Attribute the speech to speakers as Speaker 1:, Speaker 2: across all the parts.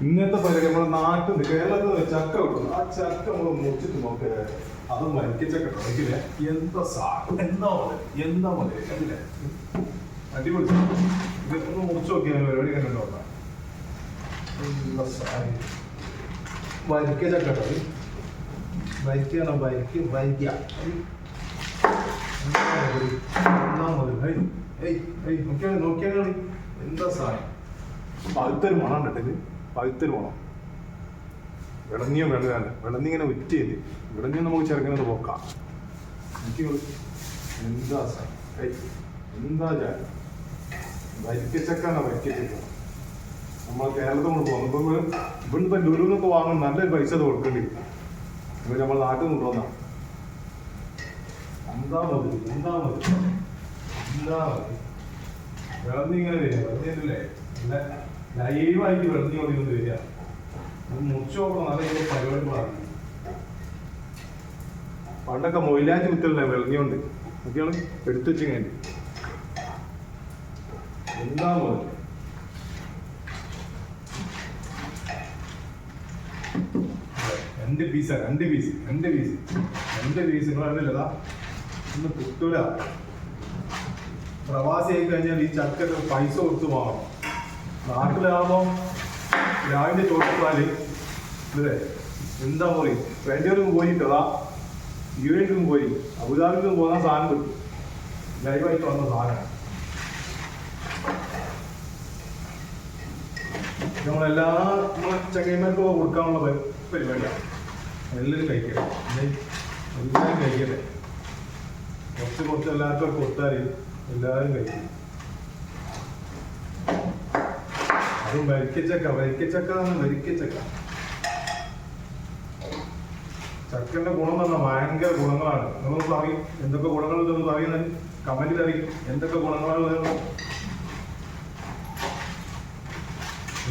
Speaker 1: ഇന്നത്തെ പരിപാടി നമ്മുടെ നാട്ടിൽ കേരളത്തിൽ ചക്ക കിട്ടും. ആ ചക്ക നമ്മൾ മുറിച്ചിട്ട് നോക്കുക. അത് മരിക്കച്ചക്ക കഴിക്കില്ലേ? എന്താ സാധനം, എന്താ മതി അല്ലേ? അടിപൊളി. ഇതൊന്ന് മുറിച്ച് നോക്കിയാൽ പരിപാടി കണ്ടു നോക്കാം. വരിക്ക ചക്ക കേട്ടോ. വരിക്കാണോ? വരിക്ക നോക്കിയാൽ എന്താ സാധനം. പഴുത്തൊരു മണം കണ്ടിട്ട്, പഴുത്തൊരു മണം. വിളഞ്ഞിയോ വിളഞ്ഞിങ്ങനെ ഉറ്റ് ചെയ്ത് വിളഞ്ഞ നമുക്ക് ചെറുക്കനത് പോക്കാം. എന്താ സാധനം, എന്താ ചായ. വരിക്കച്ചക്കാണോ? വരിക്കച്ചക്ക നമ്മളെ കേരളത്തിൽ നമ്മൾ പോകുമ്പോൾ ഇവിടുന്ന് ലുലുന്നൊക്കെ വാങ്ങും. നല്ലൊരു പൈസ അത് കൊടുക്കേണ്ടി വരും. ഇവർ നമ്മളെ നാട്ടിൽ കൊണ്ടുവന്നാ. എന്താ മതി വിളഞ്ഞിങ്ങനെ വരിക. വിളഞ്ഞില്ലേ ലൈവായിട്ട് വിളഞ്ഞി കൊണ്ടിരുന്ന് വരിക. മുറിച്ച് നോക്കണം. നല്ല പരിപാടി പറഞ്ഞു. പണ്ടൊക്കെ മൊയിലാഞ്ചി കുത്തല്ലേ വിളഞ്ഞോണ്ട് ഒക്കെയാണ് എടുത്തു വെച്ച് കഴിഞ്ഞു. എന്താ മതി. രണ്ട് പീസ് നിങ്ങളറിഞ്ഞില്ലതാ. ഇന്ന് കിട്ടൂല. പ്രവാസി ആയി കഴിഞ്ഞാൽ ഈ ചക്ക പൈസ കൊടുത്ത് വാങ്ങണം. നാട്ടിലാകുമ്പോൾ രാവിലെ ചോദിച്ചാല് ഇല്ലേ എന്താ പറയും. വേണ്ടിയവർക്കും പോയിട്ടതാ യുഎയിലും പോയി അബുദാബിക്കും പോകുന്ന സാധനം കിട്ടും. ലൈവായിട്ട് വന്ന സാധനം നമ്മളെല്ലാ ചങ്ങന്മാർക്കും കൊടുക്കാനുള്ള പരിപാടിയാണ്. എല്ലാവരും കഴിക്കട്ടെ. എല്ലാവരും കഴിക്കട്ടെ. കുറച്ച് എല്ലാവർക്കും കൊടുത്താൽ എല്ലാവരും കഴിക്കും. അതും വരിക്കച്ചക്ക. ചക്കന്റെ ഗുണം എന്ന് പറഞ്ഞാൽ ഭയങ്കര ഗുണങ്ങളാണ്. നിങ്ങളൊന്ന് പറയും എന്തൊക്കെ ഗുണങ്ങളുണ്ടെന്ന് പറയുന്നത് കമന്റിൽ അറിയും. എന്തൊക്കെ ഗുണങ്ങളാണ്.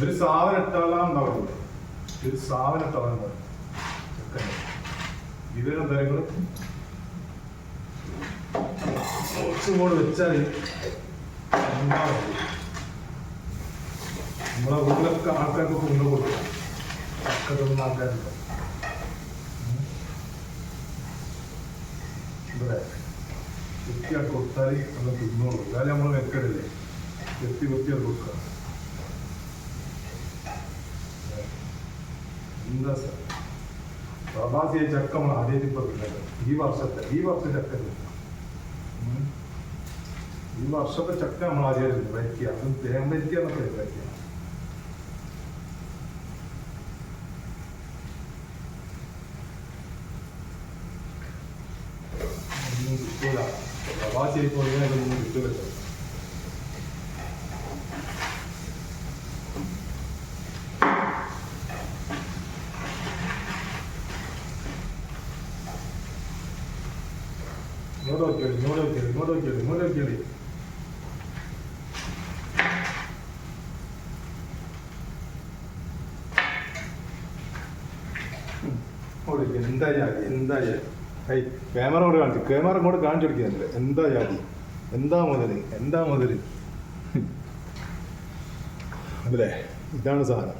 Speaker 1: ഒരു സാധനം ഇട്ടാലാണ്ടാവുള്ളൂ. ചക്കന്റെ വിവിധ തരങ്ങൾ കുറച്ചും കൂടെ വെച്ചാൽ നമ്മളെ വീട്ടിലൊക്കെ ആൾക്കാർക്ക് കൊണ്ടു കൊടുക്കും. ചക്ക തിന്ന ആൾക്കാരുണ്ട്. ഇവിടെ വൃത്തിയാക്കി കൊടുത്താൽ നമ്മൾ തിന്നോളൂ. അതായത് നമ്മൾ വെക്കടില്ലേ വൃത്തിയാക്കി കൊടുക്കുക. എന്താ സാർ പ്രവാസിയെ ചക്ക നമ്മൾ ആദ്യമായിട്ട് തിന്നത്. ഈ വർഷം ചക്ക ഈ വർഷത്തെ ചക്ക നമ്മൾ ആദ്യമായിട്ട് വരിക്കുക. അതും തേൻ വരിക്കുക എന്നൊക്കെ വരിക്കുക. ഒന്നും കിട്ടൂല. പ്രവാസിയായി പോയാൽ ഇതൊന്നും കിട്ടൂല. ഇങ്ങോട്ട് നോക്കിയാലി. എന്താ ക്യാമറ കൂടെ കാണിച്ചു. ക്യാമറ കൂടെ കാണിച്ചു കൊടുക്കുന്നില്ല. എന്താ ജാതി, എന്താ മുതല് അല്ലേ? ഇതാണ് സാധനം.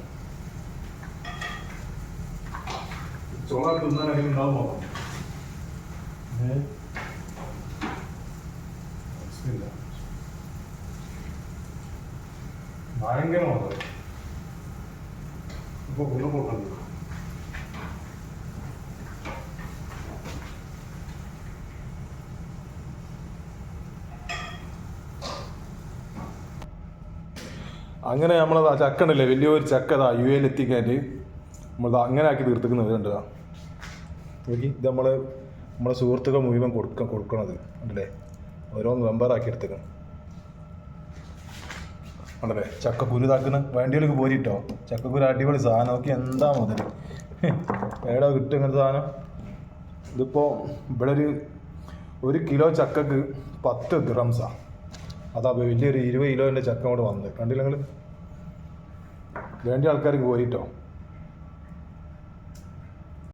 Speaker 1: ചോള തിന്നാനെങ്കിലും ഉണ്ടാവുമോ? ഭയങ്കരമാണ്. ഇപ്പൊ ഗുണമുണ്ട്. അങ്ങനെ നമ്മളത് ആ ചക്ക ഉണ്ടല്ലേ, വലിയൊരു ചക്ക UAE എത്തിക്കാനായിട്ട് നമ്മളത് അങ്ങനെ ആക്കി തീർത്തിക്കുന്നത് കണ്ടതാ. നോക്കി, ഇത് നമ്മളെ സുഹൃത്തുക്കൾ മുഴുവൻ കൊടുക്കണത് ഉണ്ടല്ലേ. ഓരോന്ന് മെമ്പറാക്കി എടുത്തേക്കണം ഉണ്ടല്ലേ. ചക്കക്കുരു ഇതാക്കുന്ന വേണ്ടിയൊക്കെ പോരിട്ടോ. ചക്കക്കുരു അടിപൊളി സാധനം. നോക്കി എന്താ മുതൽ എവിടെ കിട്ടും ഇങ്ങനത്തെ സാധനം. ഇതിപ്പോൾ ഇവിടെ ഒരു കിലോ ചക്കക്ക് 10 ദിറംസാണ്. അതാ വലിയൊരു 20 കിലോൻ്റെ ചക്ക കൂടെ വന്നത്. കണ്ടില്ല നിങ്ങൾ? വേണ്ടിയ ആൾക്കാർക്ക് പോരിട്ടോ.